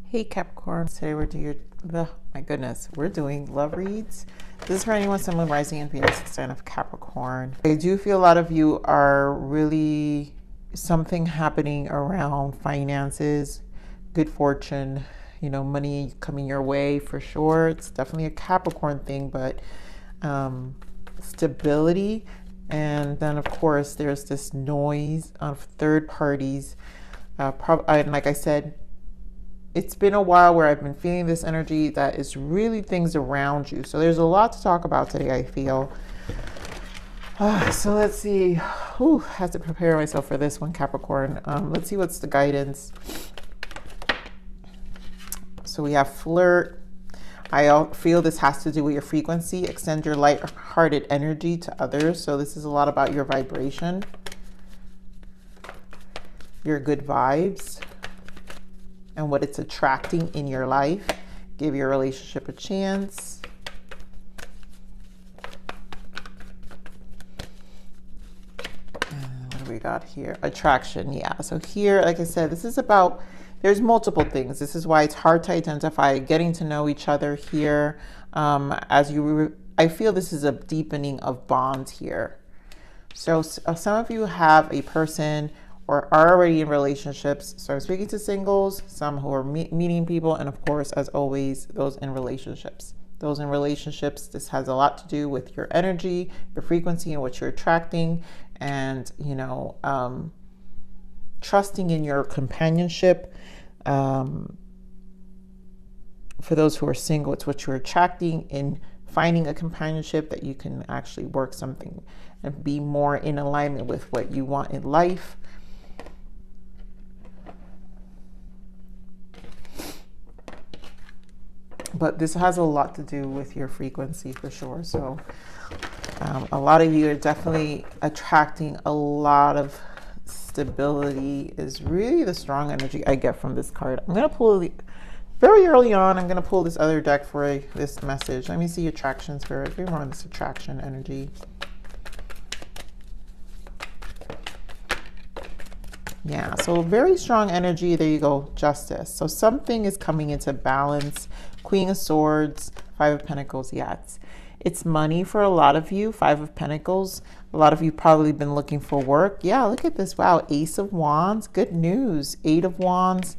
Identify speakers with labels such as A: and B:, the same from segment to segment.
A: Hey Capricorn, today we're doing my goodness, we're doing love reads. This is for anyone, someone rising in Venus, sign of Capricorn. I do feel a lot of you are really something happening around finances, good fortune, you know, money coming your way for sure. It's definitely a Capricorn thing, but stability. And then of course there's this noise of third parties. And like I said, it's been a while where I've been feeling this energy that is really things around you. So there's a lot to talk about today, I feel. So let's see. Have to prepare myself for this one, Capricorn. Let's see what's the guidance. So we have flirt. I feel this has to do with your frequency. Extend your light-hearted energy to others. So this is a lot about your vibration, your good vibes, and what it's attracting in your life. Give your relationship a chance. And what do we got here? Attraction, yeah. So here, like I said, this is about, there's multiple things. This is why it's hard to identify, getting to know each other here. I feel this is a deepening of bonds here. So some of you have a person or are already in relationships. So I'm speaking to singles, some who are meeting people, and of course, as always, those in relationships. Those in relationships, this has a lot to do with your energy, your frequency, and what you're attracting, and, you know, trusting in your companionship. For those who are single, it's what you're attracting in finding a companionship that you can actually work something and be more in alignment with what you want in life. But this has a lot to do with your frequency for sure. So a lot of you are definitely attracting a lot of stability, is really the strong energy I get from this card. I'm going to pull very early on. I'm going to pull this other deck for this message. Let me see attraction spirit. Give me more on this attraction energy. Yeah, so very strong energy. There you go, justice. So something is coming into balance. Queen of Swords, Five of Pentacles. Yeah, it's money for a lot of you. Five of Pentacles. A lot of you probably been looking for work. Yeah, look at this. Wow, Ace of Wands. Good news. Eight of Wands.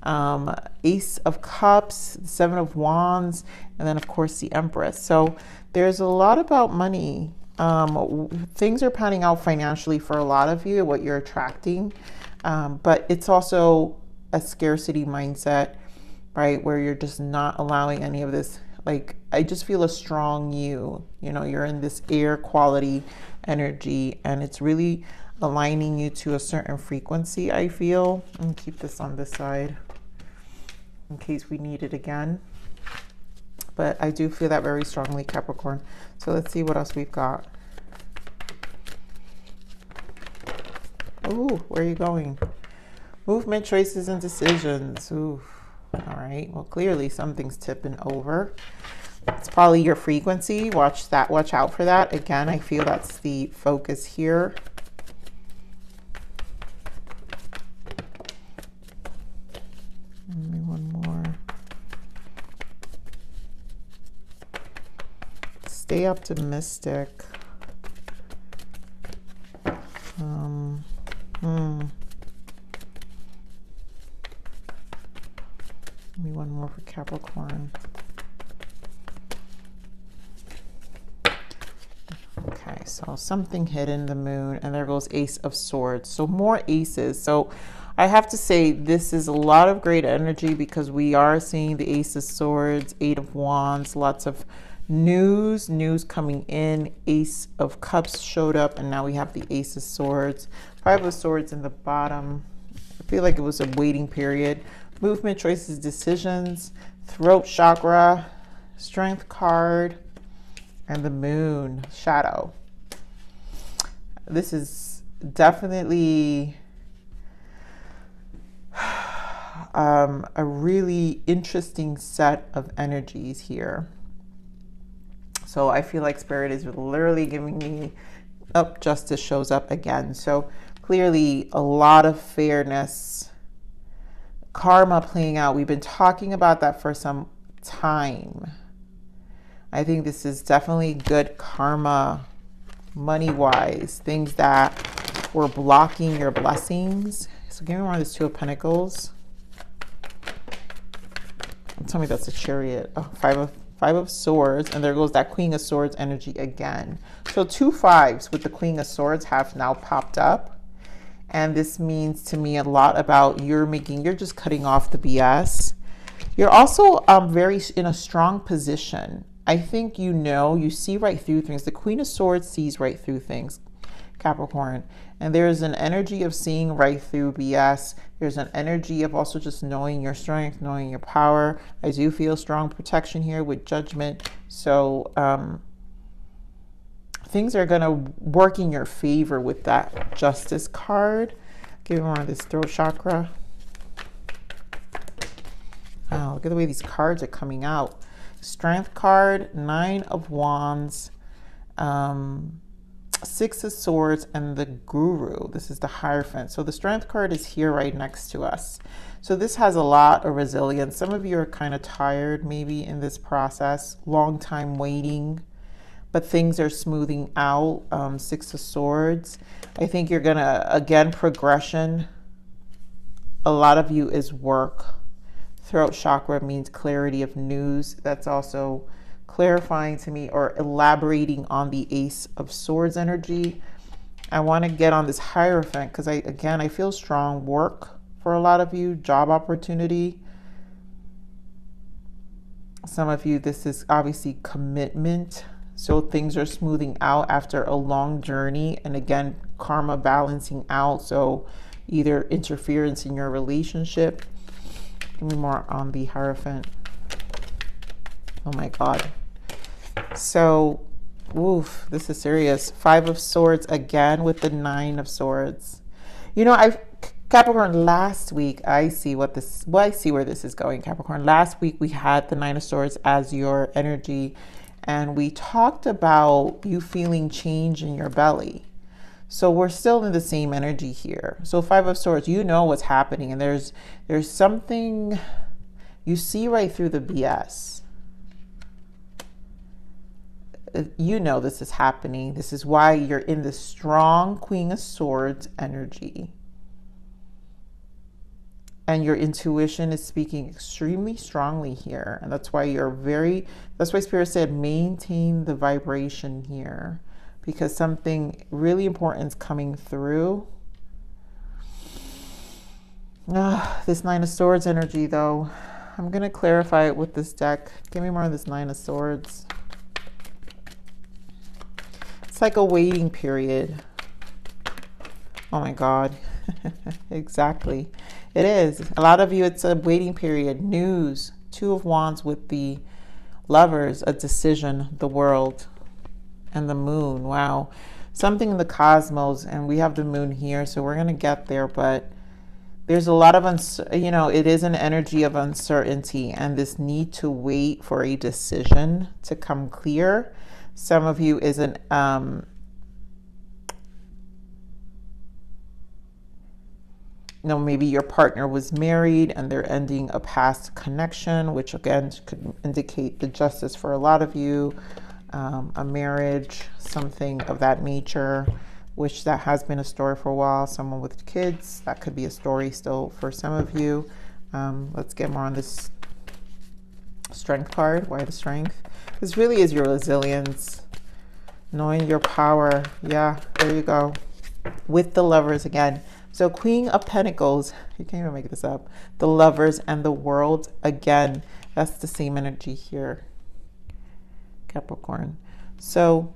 A: Ace of Cups. Seven of Wands. And then, of course, the Empress. So there's a lot about money. Things are panning out financially for a lot of you, what you're attracting. But it's also a scarcity mindset, right? Where you're just not allowing any of this. Like, I just feel a strong you know, you're in this air quality energy, and it's really aligning you to a certain frequency, I feel. Let me keep this on this side in case we need it again. But I do feel that very strongly, Capricorn. So let's see what else we've got. Ooh, where are you going? Movement, choices, and decisions. Ooh. All right. Well, clearly something's tipping over. It's probably your frequency. Watch that. Watch out for that. Again, I feel that's the focus here. Maybe one more. Stay optimistic. Maybe one more for Capricorn. Okay, so something hidden, the moon, and there goes Ace of Swords. So more aces. So I have to say this is a lot of great energy because we are seeing the Ace of Swords, Eight of Wands, lots of news coming in. Ace of Cups showed up, and now we have the Ace of Swords. Five of Swords in the bottom. I feel like it was a waiting period. Movement, choices, decisions, throat chakra, strength card, and the moon, shadow. This is definitely a really interesting set of energies here. So I feel like Spirit is literally giving me, justice shows up again. So clearly a lot of fairness karma playing out. We've been talking about that for some time. I think this is definitely good karma, money-wise, things that were blocking your blessings. So give me more of this Two of Pentacles. Tell me that's a Chariot. Oh, Five of Swords, and there goes that Queen of Swords energy again. So 2 5s with the Queen of Swords have now popped up. And this means to me a lot about you're just cutting off the BS. You're also very in a strong position. I think you see right through things. The Queen of Swords sees right through things, Capricorn. And there's an energy of seeing right through BS. There's an energy of also just knowing your strength, knowing your power. I do feel strong protection here with Judgment. So things are going to work in your favor with that Justice card. Give me more of this throat chakra. Wow, look at the way these cards are coming out. Strength card, 9 of Wands, 6 of Swords, and the Guru. This is the Hierophant. So the Strength card is here right next to us. So this has a lot of resilience. Some of you are kind of tired maybe in this process, long time waiting, but things are smoothing out. 6 of Swords. I think you're gonna, again, progression. A lot of you is work. Throat chakra means clarity of news. That's also clarifying to me or elaborating on the Ace of Swords energy. I want to get on this Hierophant because I feel strong work for a lot of you, job opportunity. Some of you, this is obviously commitment. So things are smoothing out after a long journey. And again, karma balancing out. So either interference in your relationship. Give me more on the Hierophant. Oh my God. So, oof, this is serious. 5 of Swords again with the 9 of Swords. Capricorn, last week, I see where this is going, Capricorn. Last week we had the 9 of Swords as your energy, and we talked about you feeling change in your belly. So we're still in the same energy here. So 5 of Swords, you know what's happening, and there's something you see right through the BS. You know this is happening. This is why you're in the strong Queen of Swords energy. And your intuition is speaking extremely strongly here. And that's why that's why Spirit said maintain the vibration here. Because something really important is coming through. This 9 of Swords energy though. I'm going to clarify it with this deck. Give me more of this 9 of Swords. It's like a waiting period. Oh my God. Exactly. It is. A lot of you, it's a waiting period. News. 2 of Wands with the Lovers, a decision, the World, and the Moon. Wow. Something in the cosmos, and we have the Moon here, so we're going to get there, but there's a lot of, it is an energy of uncertainty and this need to wait for a decision to come clear. Some of you isn't, maybe your partner was married and they're ending a past connection, which again could indicate the Justice for a lot of you, a marriage, something of that nature, which that has been a story for a while. Someone with kids, that could be a story still for some of you. Let's get more on this Strength card. Why the Strength? This really is your resilience, knowing your power. Yeah, there you go. With the Lovers again. So Queen of Pentacles, you can't even make this up. The Lovers and the World again. That's the same energy here, Capricorn. So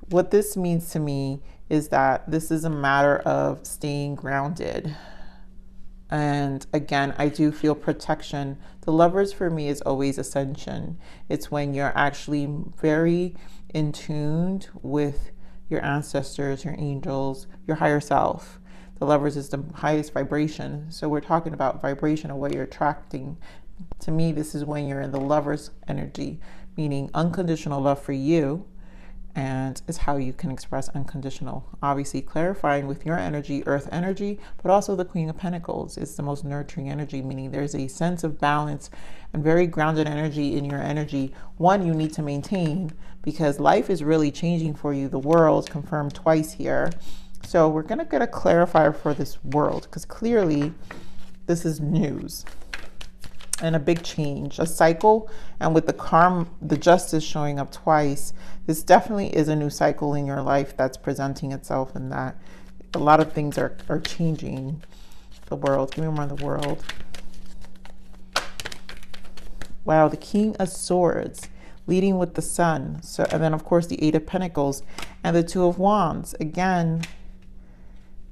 A: what this means to me is that this is a matter of staying grounded. And again, I do feel protection. The Lovers for me is always ascension. It's when you're actually very in tune with your ancestors, your angels, your higher self. The Lovers is the highest vibration. So we're talking about vibration of what you're attracting. To me, this is when you're in the Lovers energy, meaning unconditional love for you and is how you can express unconditional. Obviously clarifying with your energy, earth energy, but also the Queen of Pentacles is the most nurturing energy, meaning there's a sense of balance and very grounded energy in your energy. One, you need to maintain because life is really changing for you. The world confirmed twice here. So we're going to get a clarifier for this world because clearly this is news and a big change, a cycle. And with the justice showing up twice, this definitely is a new cycle in your life that's presenting itself, and that a lot of things are changing. The world, give me more on the world. Wow, the King of Swords leading with the Sun. So, and then of course the Eight of Pentacles and the Two of Wands. Again,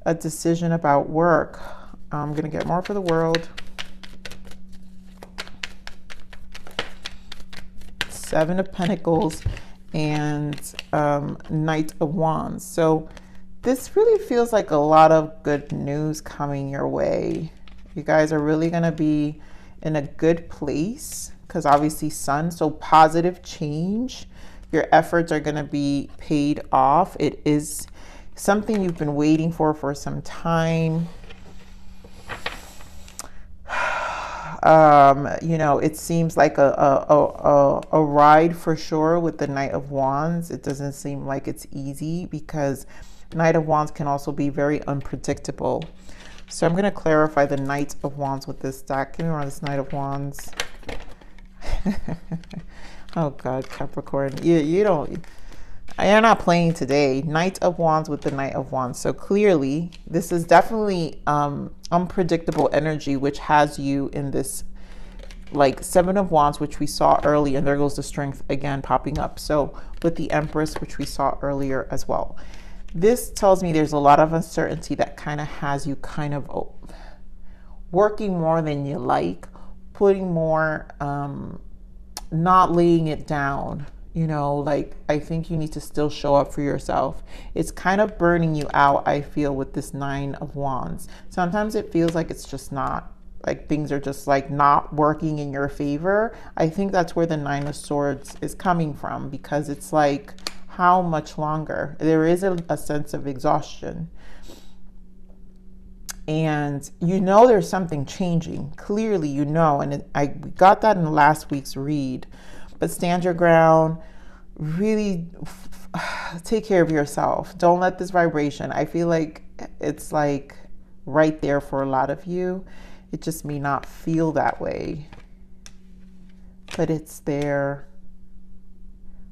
A: a decision about work. I'm gonna get more for the world. Seven of Pentacles and Knight of Wands. So this really feels like a lot of good news coming your way. You guys are really going to be in a good place because obviously Sun, so positive change. Your efforts are going to be paid off. It is something you've been waiting for some time. You know, it seems like a ride for sure with the Knight of Wands. It doesn't seem like it's easy because Knight of Wands can also be very unpredictable. So I'm going to clarify the Knight of Wands with this deck. Give me around this Knight of Wands. Oh God, Capricorn, you're not playing today. Knight of Wands with the Knight of Wands. So clearly this is definitely unpredictable energy, which has you in this like Seven of Wands, which we saw earlier, and there goes the Strength again popping up. So with the Empress, which we saw earlier as well. This tells me there's a lot of uncertainty that kind of has you kind of working more than you like, putting more, not laying it down. You know, like, I think you need to still show up for yourself. It's kind of burning you out, I feel, with this Nine of Wands. Sometimes it feels like it's just not, like things are just like not working in your favor. I think that's where the Nine of Swords is coming from, because it's like, how much longer? There is a sense of exhaustion. And you know there's something changing. Clearly, you know, and I got that in last week's read. But stand your ground, really take care of yourself. Don't let this vibration, I feel like it's like right there for a lot of you. It just may not feel that way, but it's there.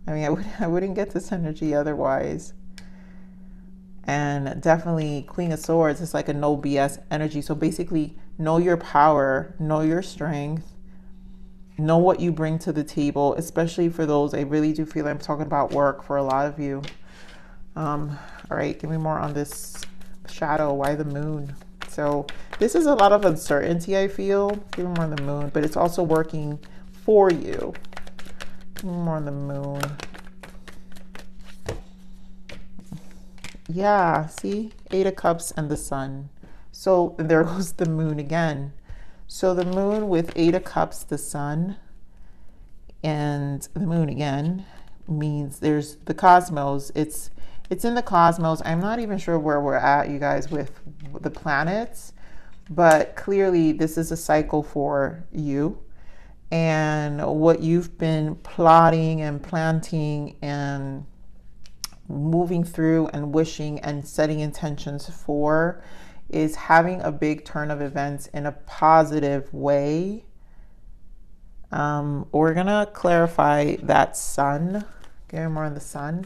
A: I mean, I wouldn't get this energy otherwise. And definitely Queen of Swords is like a no BS energy. So basically, know your power, know your strength, know what you bring to the table, especially for those, I really do feel I'm talking about work for a lot of you. All right, give me more on this shadow. Why the Moon? So this is a lot of uncertainty, I feel. Give me more on the Moon, but it's also working for you. Give me more on the Moon. Yeah, see? Eight of Cups and the Sun. So there goes the Moon again. So the Moon with Eight of Cups, the Sun, and the Moon again means there's the cosmos. It's in the cosmos. I'm not even sure where we're at, you guys, with the planets, but clearly this is a cycle for you. And what you've been plotting and planting and moving through and wishing and setting intentions for is having a big turn of events in a positive way. We're gonna clarify that Sun. Give me more on the Sun.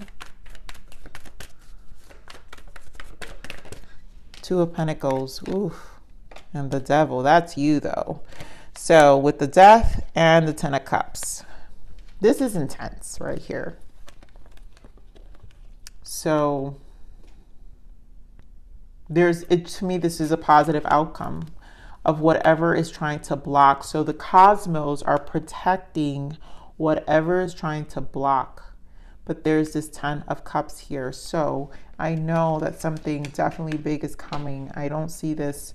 A: Two of Pentacles. Oof. And the Devil. That's you though. So with the Death and the Ten of Cups. This is intense right here. So to me, this is a positive outcome of whatever is trying to block. So the cosmos are protecting whatever is trying to block. But there's this Ten of Cups here. So I know that something definitely big is coming. I don't see this.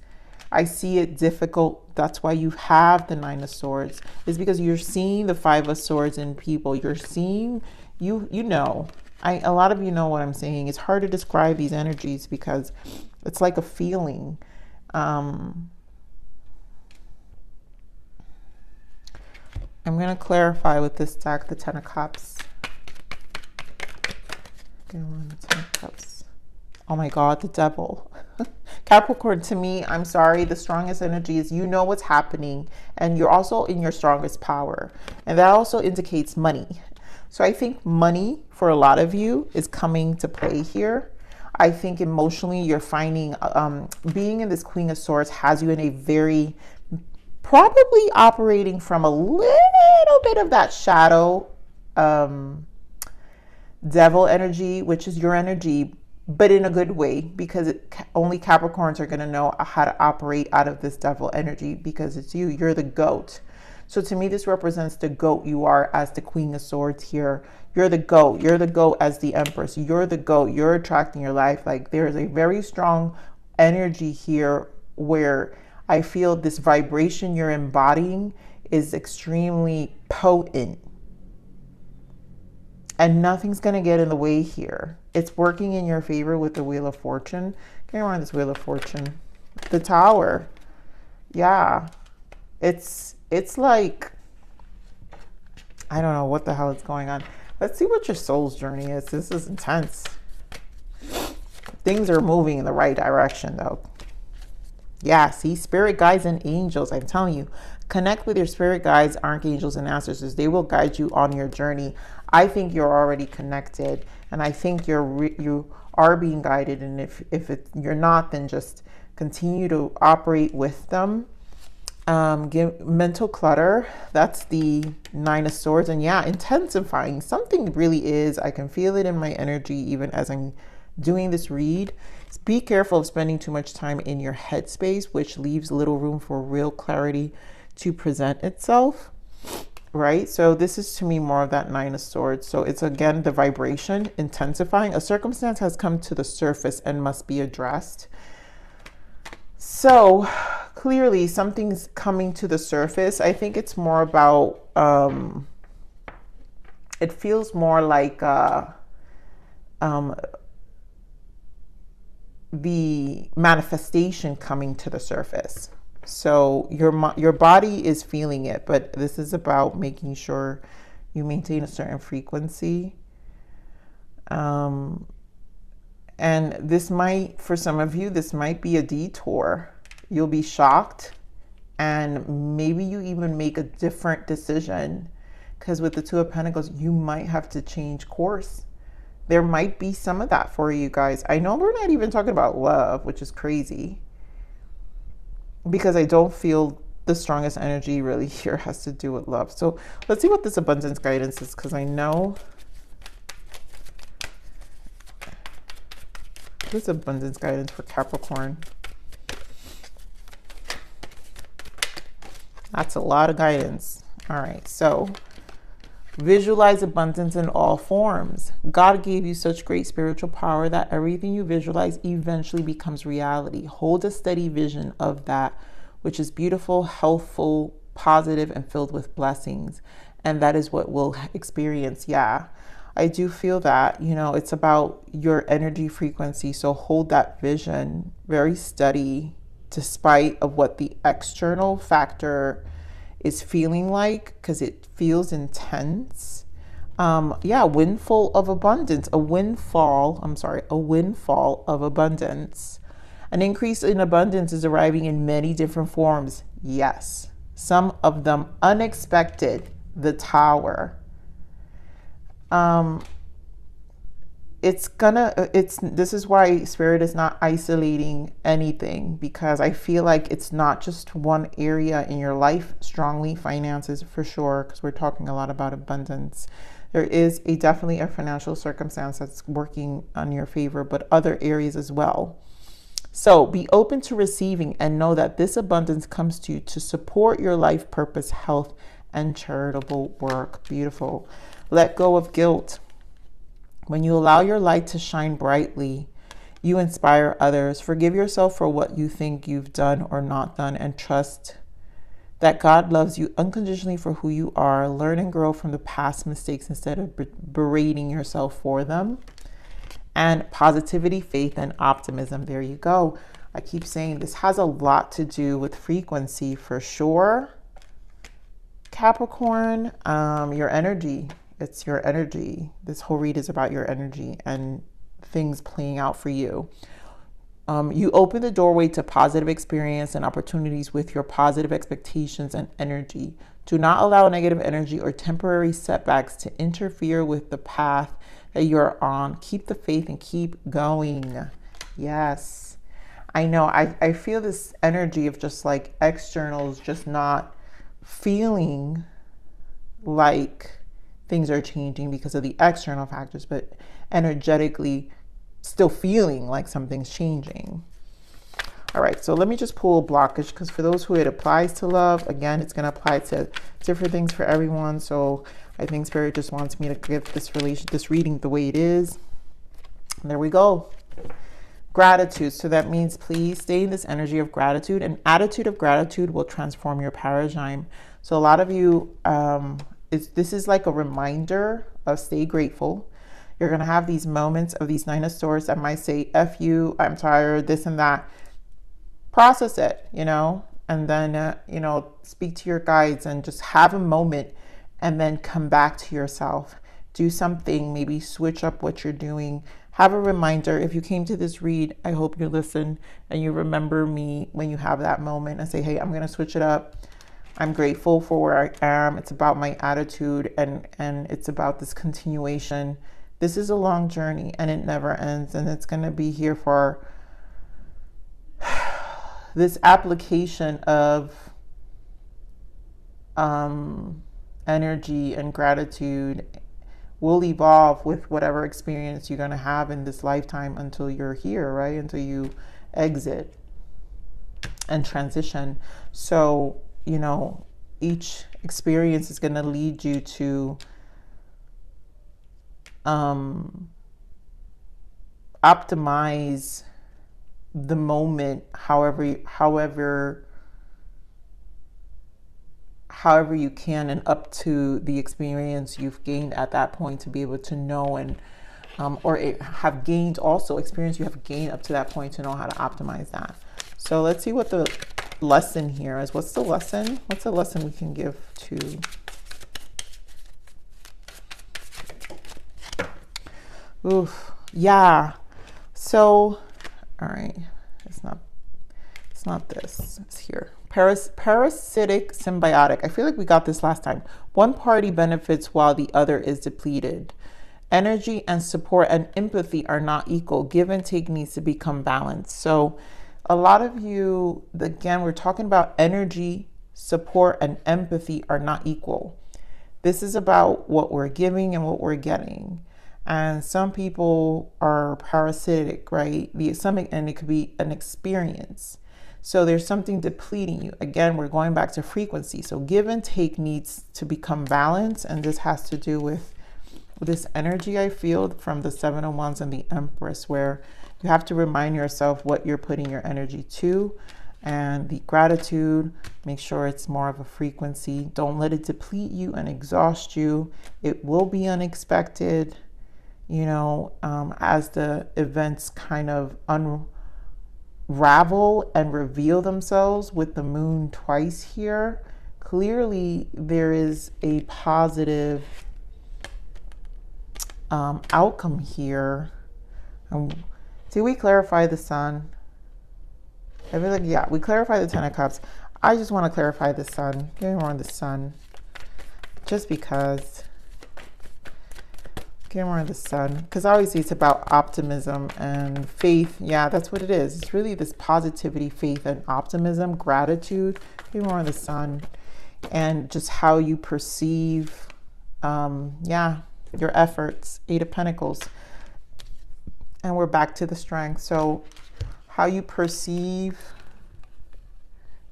A: I see it difficult. That's why you have the Nine of Swords. It's because you're seeing the Five of Swords in people. You're seeing, you know, A lot of you know what I'm saying. It's hard to describe these energies because it's like a feeling. I'm going to clarify with this deck, the Ten of Cups. Okay, we're on the Ten of Cups. Oh my God, the Devil. Capricorn, to me, I'm sorry, the strongest energy is you know what's happening and you're also in your strongest power. And that also indicates money. So I think money for a lot of you is coming to play here. I think emotionally you're finding, being in this Queen of Swords has you in a very, probably operating from a little bit of that shadow devil energy, which is your energy, but in a good way, because only Capricorns are going to know how to operate out of this devil energy because it's you. You're the goat. So to me, this represents the goat you are as the Queen of Swords here. You're the goat. You're the goat as the Empress. You're the goat. You're attracting your life. Like there is a very strong energy here where I feel this vibration you're embodying is extremely potent. And nothing's going to get in the way here. It's working in your favor with the Wheel of Fortune. Can you run this Wheel of Fortune? The Tower. Yeah. It's like, I don't know what the hell is going on. Let's see what your soul's journey is. This is intense. Things are moving in the right direction though. Yeah, see, spirit guides and angels. I'm telling you, connect with your spirit guides, archangels, and ancestors. They will guide you on your journey. I think you're already connected, and I think you are being guided. And if you're not, then just continue to operate with them. Give mental clutter. That's the Nine of Swords, and yeah, intensifying. Something really is. I can feel it in my energy even as I'm doing this read. Be careful of spending too much time in your headspace, which leaves little room for real clarity to present itself. Right? So this is to me more of that Nine of Swords. So it's again the vibration intensifying. A circumstance has come to the surface and must be addressed. So clearly something's coming to the surface. I think it's more about, it feels more like the manifestation coming to the surface. So your body is feeling it, but this is about making sure you maintain a certain frequency. And this might, for some of you, this might be a detour. You'll be shocked and maybe you even make a different decision, because with the Two of Pentacles, you might have to change course. There might be some of that for you guys. I know we're not even talking about love, which is crazy, because I don't feel the strongest energy really here has to do with love. So let's see what this abundance guidance is, because I know this abundance guidance for Capricorn. That's a lot of guidance. All right, so visualize abundance in all forms. God gave you such great spiritual power that everything you visualize eventually becomes reality. Hold a steady vision of that which is beautiful, healthful, positive, and filled with blessings. And that is what we'll experience. Yeah, I do feel that, you know, it's about your energy frequency. So hold that vision very steady, despite of what the external factor is feeling like, because it feels intense. Yeah, windfall of abundance, a windfall of abundance. An increase in abundance is arriving in many different forms. Yes, some of them unexpected. The Tower. This is why Spirit is not isolating anything, because I feel like it's not just one area in your life strongly. Finances for sure, because we're talking a lot about abundance. There is definitely a financial circumstance that's working on your favor, but other areas as well. So be open to receiving and know that this abundance comes to you to support your life purpose, health, and charitable work. Beautiful. Let go of guilt. When you allow your light to shine brightly, you inspire others. Forgive yourself for what you think you've done or not done, and trust that God loves you unconditionally for who you are. Learn and grow from the past mistakes instead of berating yourself for them. And positivity, faith, and optimism. There you go. I keep saying this has a lot to do with frequency for sure. Capricorn, your energy. It's your energy. This whole read is about your energy and things playing out for you. You open the doorway to positive experience and opportunities with your positive expectations and energy. Do not allow negative energy or temporary setbacks to interfere with the path that you're on. Keep the faith and keep going. Yes. I know. I feel this energy of just like externals just not feeling like things are changing because of the external factors, but energetically still feeling like something's changing. All right, so let me just pull a blockage, because for those who it applies to love, again, it's going to apply to different things for everyone. So I think Spirit just wants me to give this reading the way it is. And there we go. Gratitude. So that means please stay in this energy of gratitude. An attitude of gratitude will transform your paradigm. So a lot of you, this is like a reminder of stay grateful. You're going to have these moments of these Nine of Swords that might say, F you, I'm tired, this and that. Process it, and then, speak to your guides and just have a moment and then come back to yourself. Do something, maybe switch up what you're doing. Have a reminder. If you came to this read, I hope you listen and you remember me when you have that moment and say, hey, I'm going to switch it up. I'm grateful for where I am. It's about my attitude and it's about this continuation. This is a long journey and it never ends, and it's going to be here for this application of energy and gratitude will evolve with whatever experience you're going to have in this lifetime until you're here, right? Until you exit and transition. So, each experience is going to lead you to optimize the moment however you can, and up to the experience you've gained at that point, to be able to know and have gained also experience you have gained up to that point to know how to optimize that. So let's see what the lesson here is. What's the lesson? What's the lesson we can give to yeah. So, all right, it's not this, it's here. Parasitic symbiotic. I feel like we got this last time. One party benefits while the other is depleted. Energy and support and empathy are not equal. Give and take needs to become balanced. So a lot of you, again, we're talking about energy, support, and empathy are not equal. This is about what we're giving and what we're getting. And some people are parasitic, right? And it could be an experience. So there's something depleting you. Again, we're going back to frequency. So give and take needs to become balanced. And this has to do with this energy I feel from the Seven of Wands and the Empress, where you have to remind yourself what you're putting your energy to. And the gratitude, make sure it's more of a frequency. Don't let it deplete you and exhaust you. It will be unexpected. As the events kind of unravel and reveal themselves with the moon twice here, clearly there is a positive outcome here. Did we clarify the sun? I feel like, yeah, we clarified the Ten of Cups. I just want to clarify the sun. Give me more on the sun. Just because. Get more of the sun, because obviously it's about optimism and faith. Yeah, that's what it is. It's really this positivity, faith, and optimism, gratitude. Get more of the sun, and just how you perceive, your efforts. Eight of Pentacles, and we're back to the strength. So, how you perceive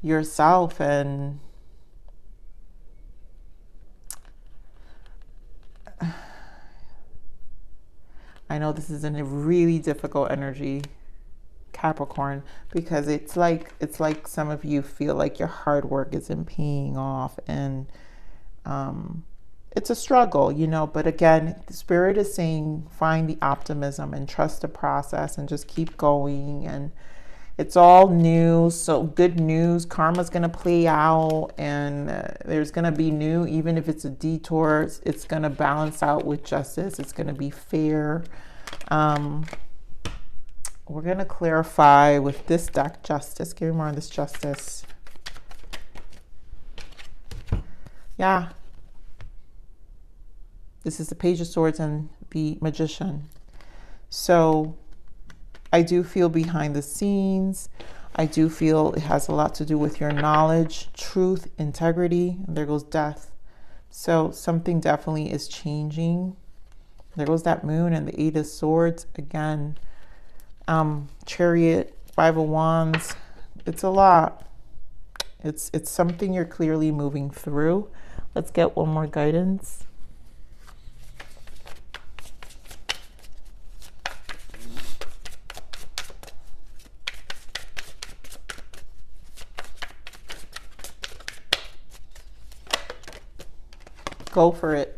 A: yourself and I know this is a really difficult energy, Capricorn, because it's like some of you feel like your hard work isn't paying off, and it's a struggle, you know, but again, the spirit is saying find the optimism and trust the process and just keep going. And it's all new, so good news. Karma's going to play out, and there's going to be new, even if it's a detour, it's going to balance out with justice. It's going to be fair. We're going to clarify with this deck, justice. Give me more on this justice. Yeah. This is the Page of Swords and the Magician. So I do feel behind the scenes. I do feel it has a lot to do with your knowledge, truth, integrity. And there goes death. So something definitely is changing. There goes that moon and the Eight of Swords. Again, Chariot, Five of Wands. It's a lot. It's something you're clearly moving through. Let's get one more guidance. Go for it.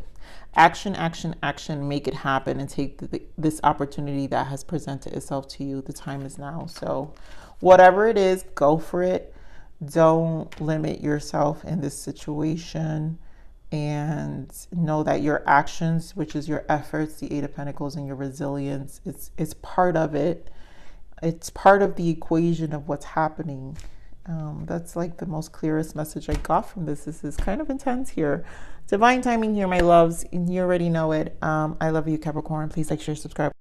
A: Action, action, action. Make it happen and take this opportunity that has presented itself to you. The time is now. So whatever it is, go for it. Don't limit yourself in this situation, and know that your actions, which is your efforts, the Eight of Pentacles, and your resilience, it's part of it. It's part of the equation of what's happening. That's like the most clearest message I got from this. This is kind of intense here. Divine timing here, my loves. You already know it. I love you, Capricorn. Please like, share, subscribe.